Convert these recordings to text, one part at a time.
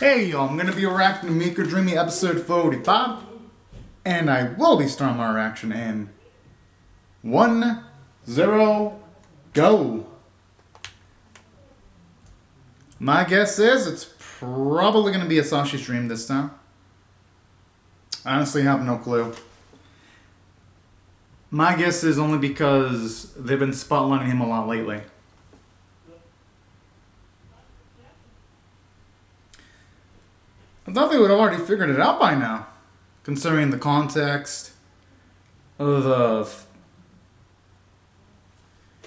Hey y'all, I'm gonna be reacting to Mewkledreamy episode 45, and I will be starting my reaction in 1, 0, go. My guess is it's probably gonna be a Sashi stream this time. I honestly have no clue. My guess is only because they've been spotlighting him a lot lately. I thought they would have already figured it out by now, considering the context of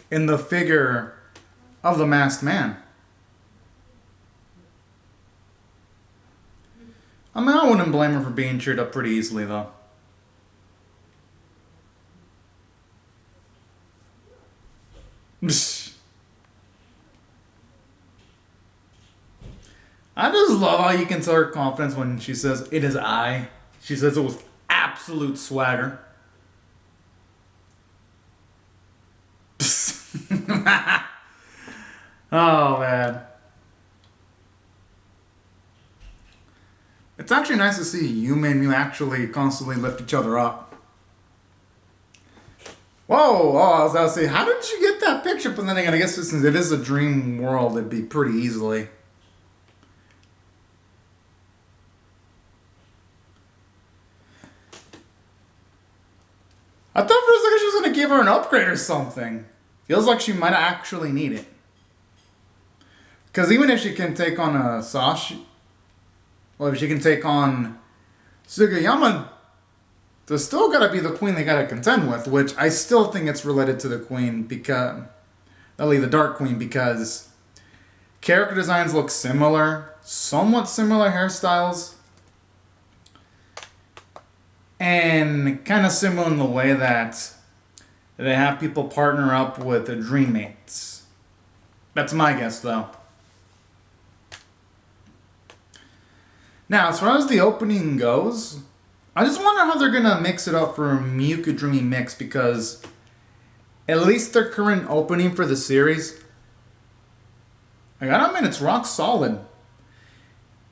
the figure of the masked man. I mean, I wouldn't blame her for being cheered up pretty easily, though. I just love how you can tell her confidence when she says, "It is I." She says it with absolute swagger. Oh, man. It's actually nice to see Yuma and Mew actually constantly lift each other up. Whoa, oh, I was about to say, how did you get that picture? But then again, I guess since it is a dream world, it'd be pretty easily. I thought for a second she was going to give her an upgrade or something. Feels like she might actually need it. Because even if she can take on a Sashi, or if she can take on Sugiyama, there's still got to be the queen they got to contend with, which I still think it's related to the queen, because, at least the Dark Queen, because character designs look similar, somewhat similar hairstyles, and kind of similar in the way that they have people partner up with the dream mates. That's my guess, though. Now, as far as the opening goes, I just wonder how they're going to mix it up for a Mewkledreamy mix, because at least their current opening for the series, I gotta admit, it's rock solid.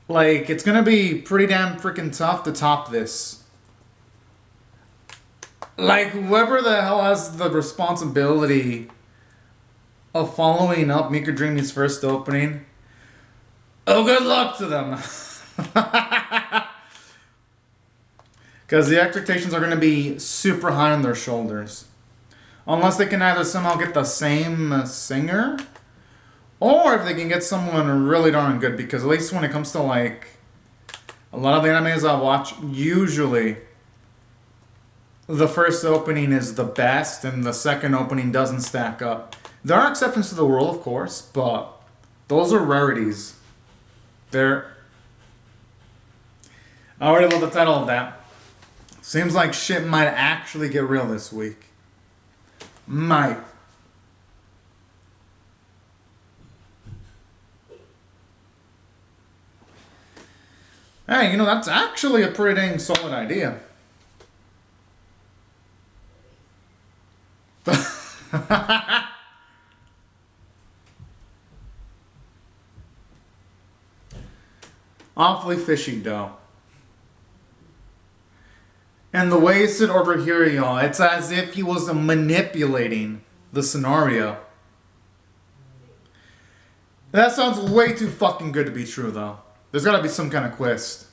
Like, it's going to be pretty damn freaking tough to top this. Like, whoever the hell has the responsibility of following up Mewkledreamy's first opening, oh, good luck to them. Because the expectations are going to be super high on their shoulders. Unless they can either somehow get the same singer, or if they can get someone really darn good. Because at least when it comes to, like, a lot of the animes I watch, usually the first opening is the best and the second opening doesn't stack up. There are exceptions to the rule, of course, but those are rarities. I already love the title of that. Seems like shit might actually get real this week. Might. Hey, you know, that's actually a pretty dang solid idea. Awfully fishy, though. And the way it's said over here, y'all, it's as if he was manipulating the scenario. That sounds way too fucking good to be true, though. There's gotta be some kind of twist.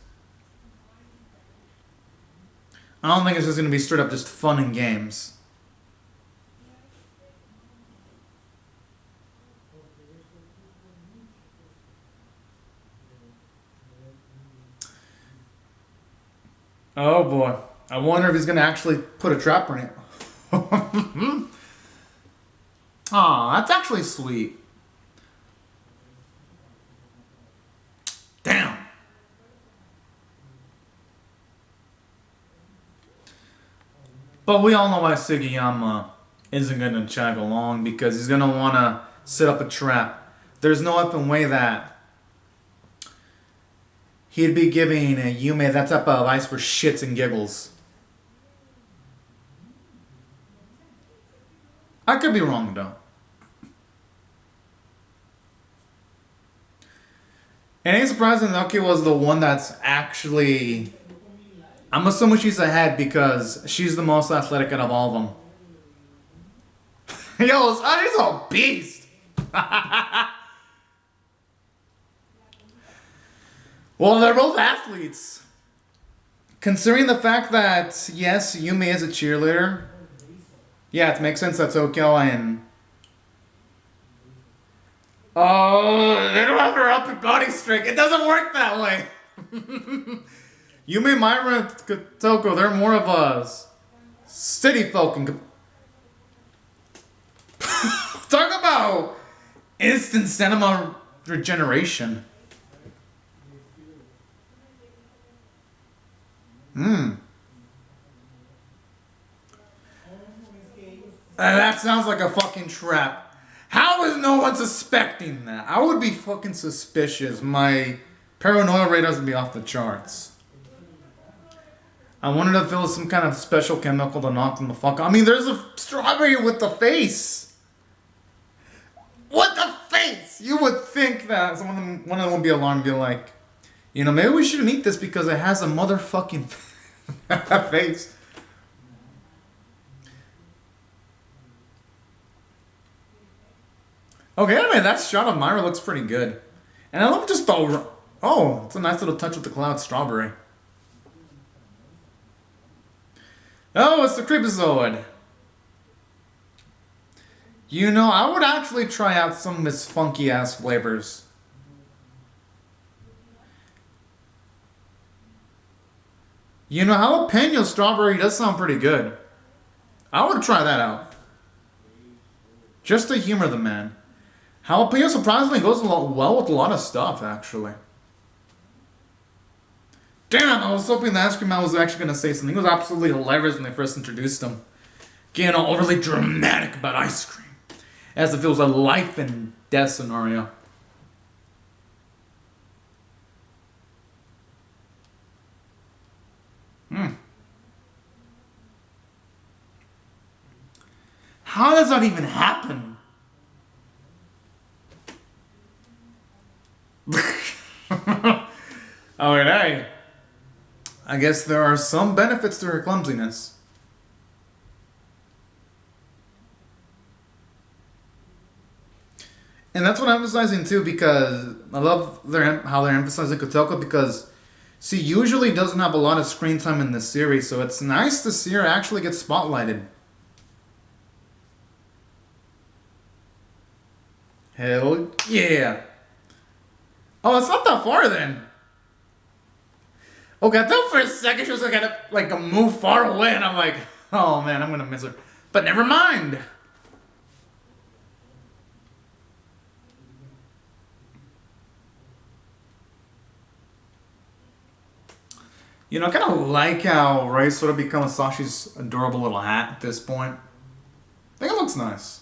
I don't think it's just gonna be straight up just fun and games. Oh boy. I wonder if he's going to actually put a trap on it. Aw, that's actually sweet. Damn. But we all know why Sugiyama isn't going to chag along, because he's going to want to set up a trap. There's no effing way that he'd be giving Yume that type of advice for shits and giggles. I could be wrong, though. It ain't surprising Naoki was the one that's actually... I'm assuming she's ahead because she's the most athletic out of all of them. Yo, she's a beast! Well, they're both athletes. Considering the fact that, yes, Yumi is a cheerleader, yeah, it makes sense that Tokyo and... Oh, they don't have her upper body strength. It doesn't work that way. Yumi, Myra, and Toko, they're more of a city folk. Talk about instant cinema regeneration. That sounds like a fucking trap. How is no one suspecting that? I would be fucking suspicious. My paranoia radars would be off the charts. I wondered if there was some kind of special chemical to knock them the fuck out. I mean, there's a strawberry with the face. What the face? You would think that one of them would be alarmed and be like, you know, maybe we shouldn't eat this because it has a motherfucking face. Okay, anyway, that shot of Myra looks pretty good. And I love just the... Oh, it's a nice little touch with the cloud strawberry. Oh, it's the Creepazoid. You know, I would actually try out some of his funky-ass flavors. You know, jalapeno strawberry does sound pretty good. I would try that out. Just to humor the man. Jalapeno surprisingly goes well with a lot of stuff, actually. Damn, I was hoping the ice cream man was actually going to say something. It was absolutely hilarious when they first introduced him. Getting all overly dramatic about ice cream. As if it was a life and death scenario. How does that even happen? Alright, I guess there are some benefits to her clumsiness. And that's what I'm emphasizing too, because I love how they're emphasizing Kotoko, because she usually doesn't have a lot of screen time in this series, so it's nice to see her actually get spotlighted. Hell yeah. Oh, it's not that far then. Okay, I thought for a second she was like a move far away, and I'm like, oh man, I'm gonna miss her. But never mind. You know, I kind of like how Ray sort of becomes Sashi's adorable little hat at this point. I think it looks nice.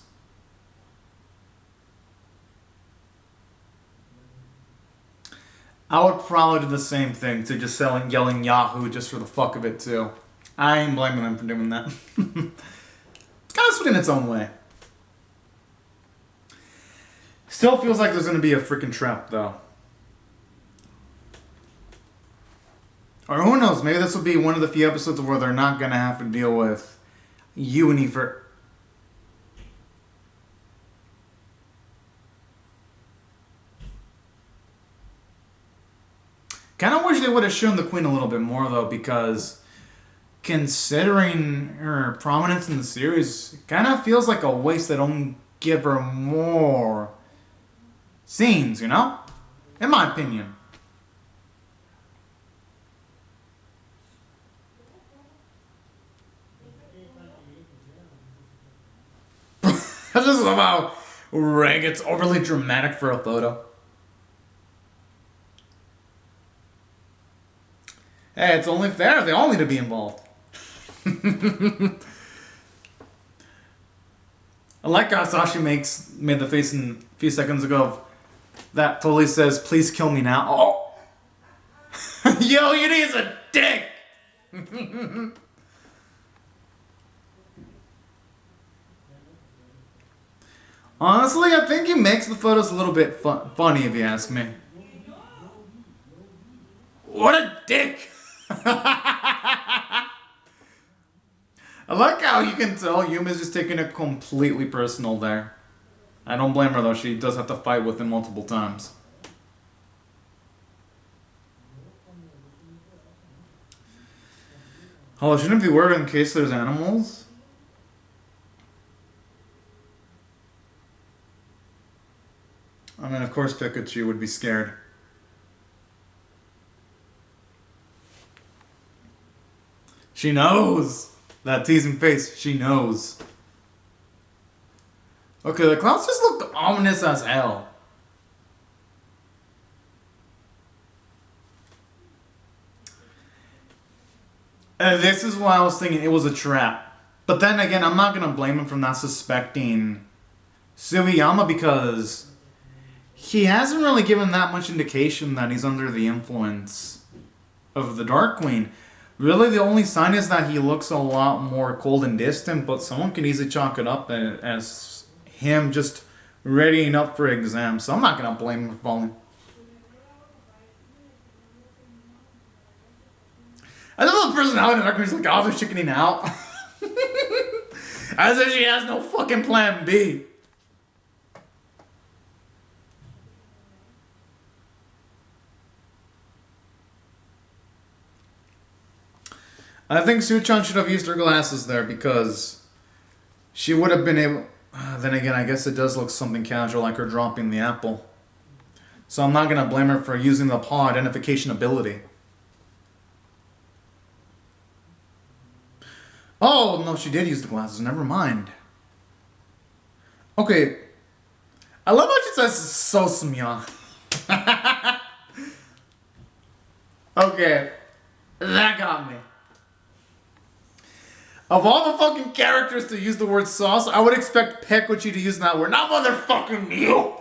I would probably do the same thing to just yelling Yahoo just for the fuck of it too. I ain't blaming them for doing that. It's kind of sweet in its own way. Still feels like there's going to be a freaking trap though. Or who knows, maybe this will be one of the few episodes where they're not going to have to deal with Uni for... Kind of wish they would have shown the Queen a little bit more though, because considering her prominence in the series, it kind of feels like a waste they don't give her more scenes, you know? In my opinion. I just love how Ray gets overly dramatic for a photo. Hey, it's only fair. They all need to be involved. I like how Sashi made the face a few seconds ago that totally says, please kill me now. Oh! Yo, Yudi's a dick! Honestly, I think he makes the photos a little bit funny, if you ask me. What a dick! I like how you can tell Yuma's just taking it completely personal there. I don't blame her though, she does have to fight with him multiple times. Oh, shouldn't it be worried in case there's animals? I mean, of course Pikachu would be scared. She knows! That teasing face, she knows. Okay, the clouds just look ominous as hell. And this is why I was thinking it was a trap. But then again, I'm not gonna blame him for not suspecting Sugiyama because he hasn't really given that much indication that he's under the influence of the Dark Queen. Really, the only sign is that he looks a lot more cold and distant, but someone can easily chalk it up as him just readying up for exams. So I'm not going to blame him for falling. I love the personality in the Dark Queen's like, oh, they're chickening out. As if she has no fucking plan B. I think Suchan should have used her glasses there because she would have been able... Then again, I guess it does look something casual like her dropping the apple. So I'm not going to blame her for using the paw identification ability. Oh, no, she did use the glasses. Never mind. Okay. I love how she says so Sumya. Okay. That got me. Of all the fucking characters to use the word sauce, I would expect Pekuchi to use that word, not motherfucking you!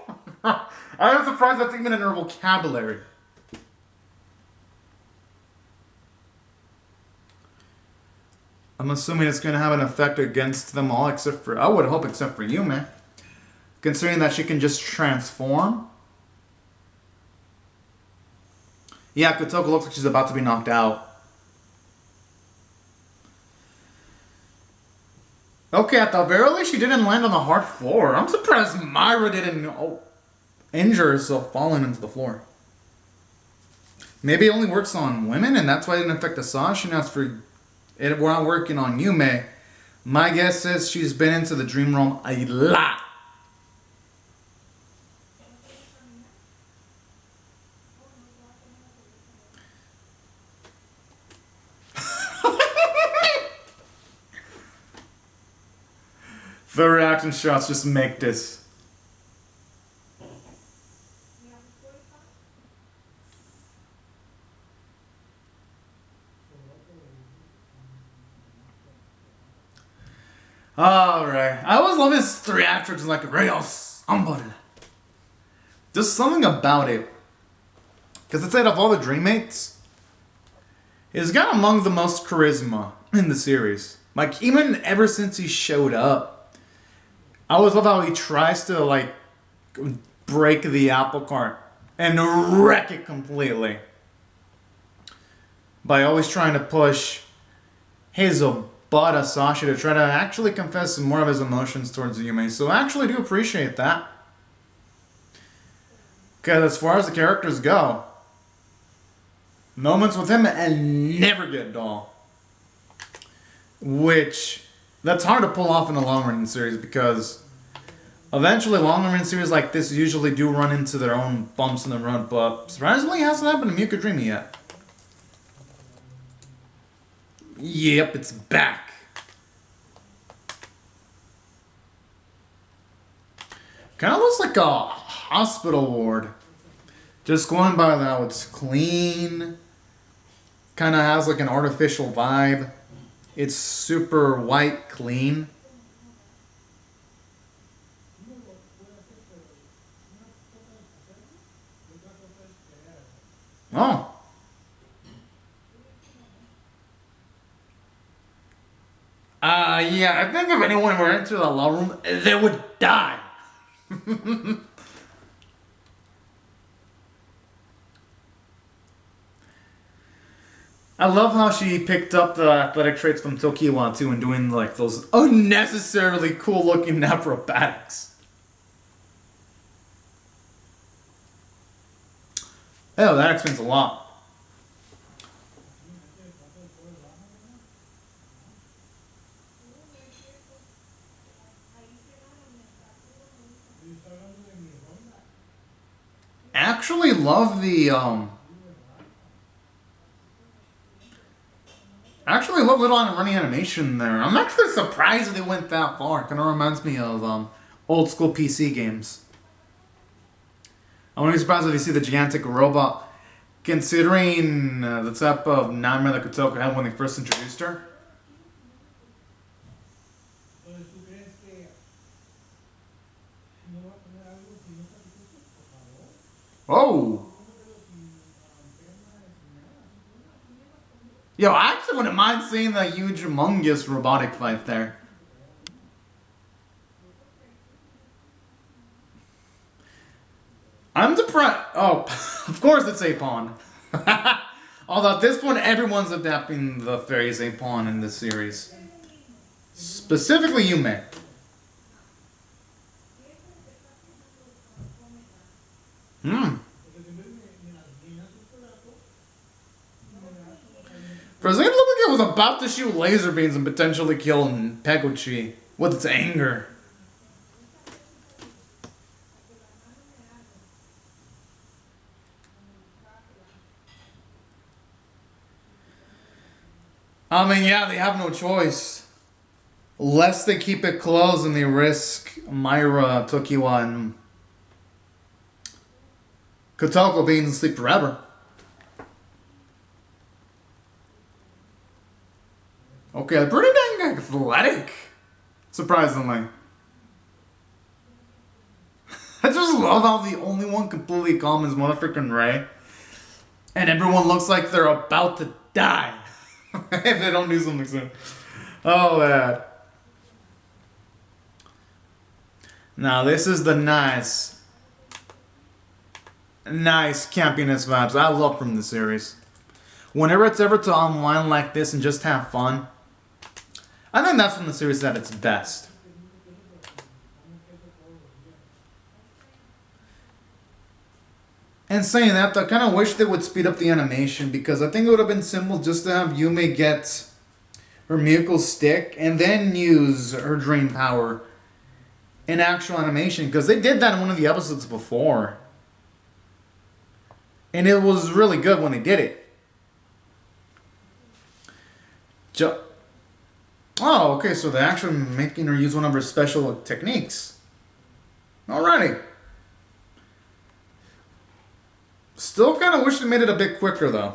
I'm surprised that's even in her vocabulary. I'm assuming it's going to have an effect against them all, except for, I would hope, except for Yume. Considering that she can just transform. Yeah, Kotoko looks like she's about to be knocked out. Okay, at the very least, she didn't land on the hard floor. I'm surprised Myra didn't injure herself falling into the floor. Maybe it only works on women, and that's why it didn't affect Asashi. And as for it, we're not working on Yume. My guess is she's been into the dream realm a lot. The reaction shots just make this. Alright. I always love his theatrics like Reyes Ambal. There's something about it. Because it's like of all the Dreammates, he's got among the most charisma in the series. Like, even ever since he showed up, I always love how he tries to, like, break the apple cart and wreck it completely. By always trying to push his butt Sasha to try to actually confess more of his emotions towards Yume. So I actually do appreciate that. Because as far as the characters go, moments with him and never get dull. Which... that's hard to pull off in a long-running series because eventually long-running series like this usually do run into their own bumps in the road, but surprisingly it hasn't happened to Mewkledreamy yet. Yep, it's back. Kind of looks like a hospital ward. Just going by how it's clean. Kind of has like an artificial vibe. It's super white, clean. Oh. Yeah, I think if anyone were into the law room, they would die. I love how she picked up the athletic traits from Tokiwa too and doing like those unnecessarily cool looking acrobatics. Oh, that explains a lot. Actually love the actually love little running animation there. I'm actually surprised they went that far. Kind of reminds me of old school PC games. I wouldn't be surprised if you see the gigantic robot, considering the type of nightmare that Kotoko had when they first introduced her. Oh! Yo, I actually wouldn't mind seeing that huge, humongous robotic fight there. I'm surprised. Oh, of course it's Apon. Although at this point, everyone's adapting the phrase Apon in this series. Specifically Yume. For a second, it looked like it was about to shoot laser beams and potentially kill Peguchi with its anger. I mean, yeah, they have no choice. Lest they keep it closed and they risk Myra, Tokiwa, and Kotoko being asleep forever. Okay, they're pretty dang athletic. Surprisingly. I just love how the only one completely calm is motherfucking Ray. And everyone looks like they're about to die. If they don't do something soon. Oh, man. Now, this is the nice campiness vibes I love from the series. Whenever it's ever to unwind like this and just have fun, I think that's when the series is at its best. And saying that, I kind of wish they would speed up the animation because I think it would have been simple just to have Yume get her Mewkle stick and then use her dream power in actual animation because they did that in one of the episodes before. And it was really good when they did it. Oh, okay, so they're actually making her use one of her special techniques. Alrighty. Still kind of wish they made it a bit quicker, though.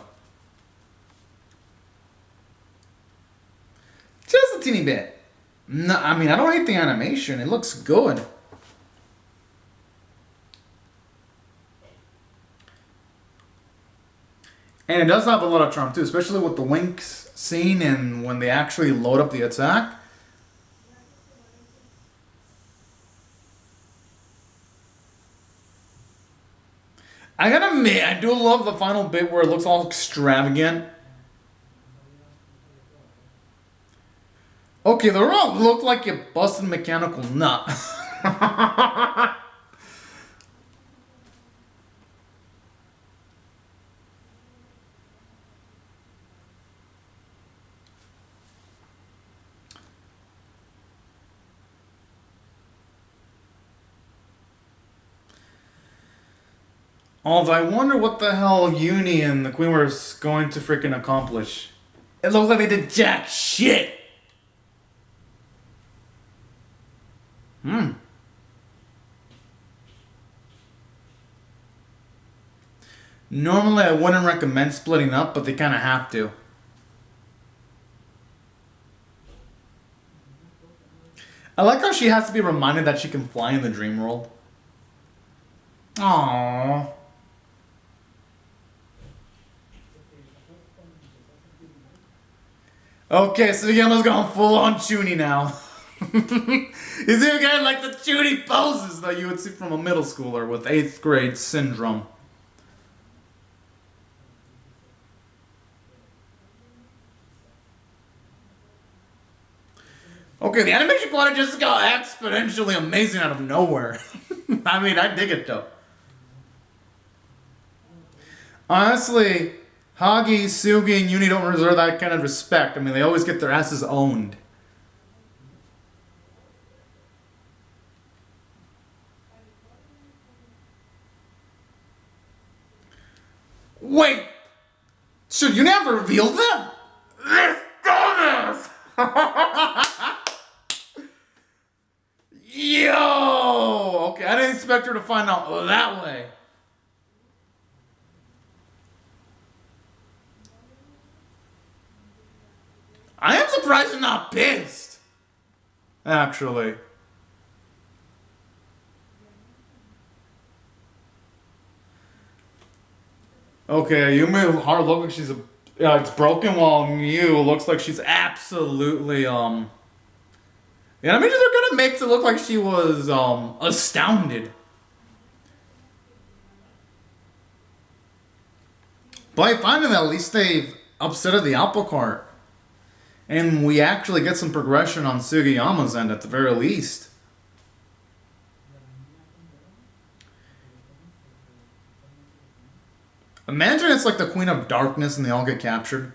Just a teeny bit. No, I mean, I don't hate the animation. It looks good. And it does have a lot of charm, too, especially with the winks scene and when they actually load up the attack. I gotta admit, I do love the final bit where it looks all extravagant. Okay, the rock looked like a busted mechanical nut. Although I wonder what the hell Uni and the Queen were going to freaking accomplish. It looked like they did jack shit. Normally I wouldn't recommend splitting up, but they kind of have to. I like how she has to be reminded that she can fly in the dream world. Aww. Okay, so Yama's going full on Chuny now. He's even got like the Chuny poses that you would see from a middle schooler with 8th grade syndrome. Okay, the animation quality just got exponentially amazing out of nowhere. I mean, I dig it though. Honestly, Hagi, Sugi, and Uni don't deserve that kind of respect. I mean, they always get their asses owned. Wait! Should you never reveal them? This dumbass! Yo! Okay, I didn't expect her to find out that way. I am surprised she's not pissed. Actually. Okay, Yumi heart looks like she's it's broken while Mew looks like she's absolutely yeah, I mean they're gonna make it look like she was astounded. But I find that at least they've upsetted the apple cart. And we actually get some progression on Sugiyama's end at the very least. Imagine it's like the Queen of Darkness and they all get captured.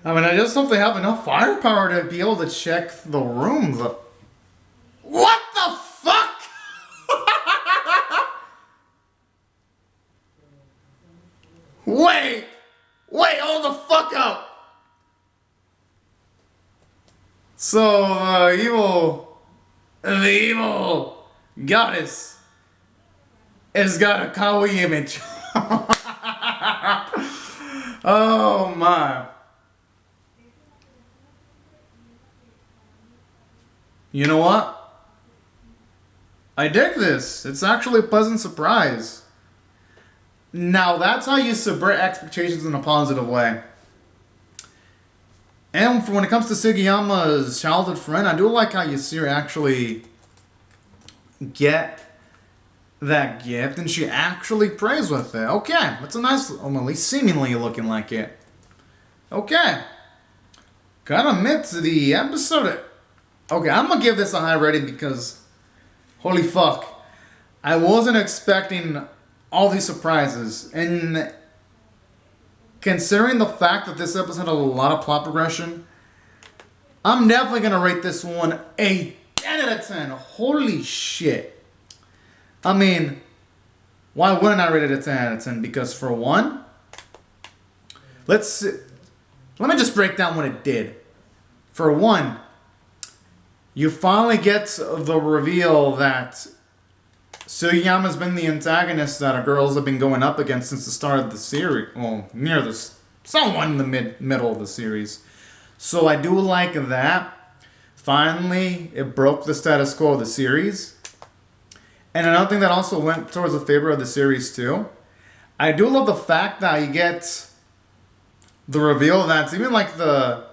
I mean, I just hope they have enough firepower to be able to check the rooms. What the fuck? Wait! Wait, hold the fuck up! So, the evil goddess has got a kawaii image. Oh my. You know what? I dig this. It's actually a pleasant surprise. Now, that's how you subvert expectations in a positive way. And for when it comes to Sugiyama's childhood friend, I do like how you see her actually get that gift, and she actually prays with it. Okay, that's a nice, at least seemingly looking like it. Okay. Gotta admit to the episode. Okay, I'm gonna give this a high rating because, holy fuck, I wasn't expecting all these surprises, and considering the fact that this episode had a lot of plot progression, I'm definitely gonna rate this one a 10 out of 10. Holy shit. I mean, why wouldn't I rate it a 10 out of 10? Because for one, let me just break down what it did. For one, you finally get the reveal that Sugiyama's been the antagonist that our girls have been going up against since the start of the series. Well, near this, somewhat in the middle of the series. So I do like that. Finally, it broke the status quo of the series. And another thing that also went towards the favor of the series too. I do love the fact that you get the reveal that's even like the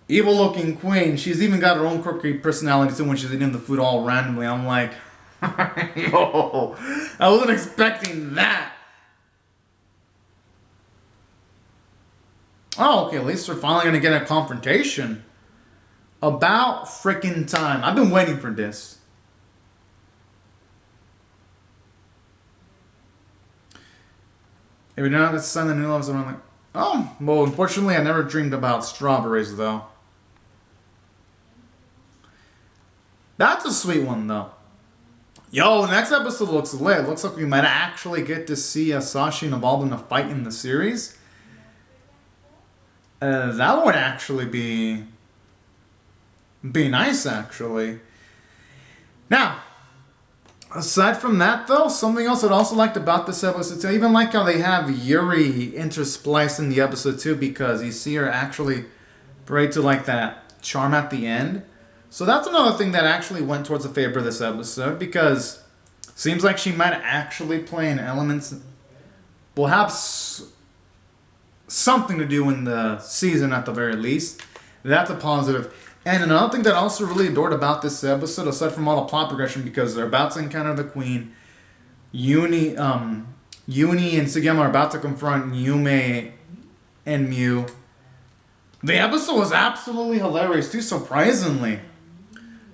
evil-looking queen. She's even got her own quirky personality too when she's eating the food all randomly. I'm like, yo, I wasn't expecting that. Oh, okay, at least we're finally gonna get a confrontation. About freaking time. I've been waiting for this. If you're not the son, the new loves around like, oh, well, unfortunately, I never dreamed about strawberries though. That's a sweet one though. Yo, the next episode looks lit. Looks like we might actually get to see Sashi involved in a fight in the series. That would actually be nice, actually. Now, aside from that, though, something else I'd also liked about this episode, I even like how they have Yuri interspliced in the episode, too, because you see her actually pray to, like, that charm at the end. So that's another thing that actually went towards the favor of this episode, because it seems like she might actually play an element, will have something to do in the season at the very least. That's a positive. And another thing that I also really adored about this episode, aside from all the plot progression, because they're about to encounter the queen, Uni and Sugiyama are about to confront Yume and Mew. The episode was absolutely hilarious too, surprisingly.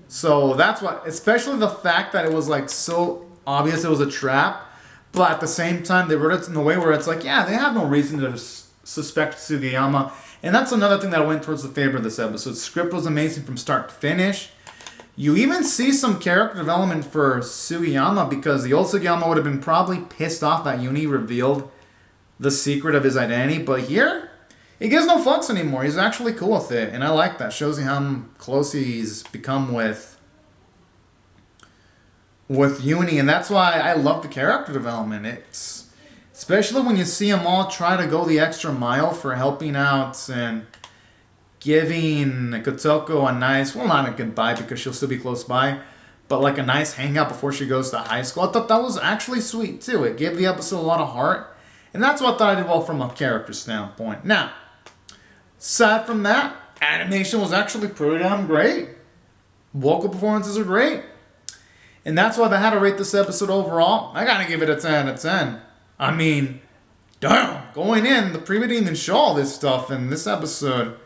So that's what, especially the fact that it was like so obvious it was a trap, but at the same time they wrote it in a way where it's like, yeah, they have no reason to suspect Sugiyama. And that's another thing that went towards the favor of this episode. The script was amazing from start to finish. You even see some character development for Sugiyama, because the old Sugiyama would have been probably pissed off that Uni revealed the secret of his identity. But here, he gives no fucks anymore. He's actually cool with it. And I like that. Shows you how close he's become with Uni. And that's why I love the character development. It's especially when you see them all try to go the extra mile for helping out and giving Kotoko a nice, well, not a goodbye because she'll still be close by, but like a nice hangout before she goes to high school. I thought that was actually sweet too. It gave the episode a lot of heart. And that's what I thought I did well from a character standpoint. Now, aside from that, animation was actually pretty damn great. Vocal performances are great. And that's why I had to rate this episode overall. I gotta give it a 10 out of 10. I mean, damn, going in, the preview didn't even show all this stuff, and this episode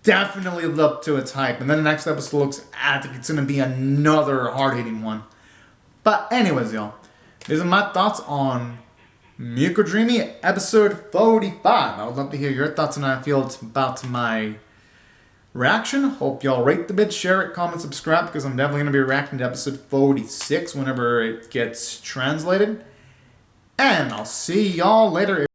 definitely lived up to its hype. And then the next episode looks, I think it's gonna be another hard-hitting one. But anyways, y'all, these are my thoughts on Mewkledreamy episode 45. I would love to hear your thoughts on how I feel about my reaction. Hope y'all rate the vid, share it, comment, subscribe, because I'm definitely going to be reacting to episode 46 whenever it gets translated. And I'll see y'all later.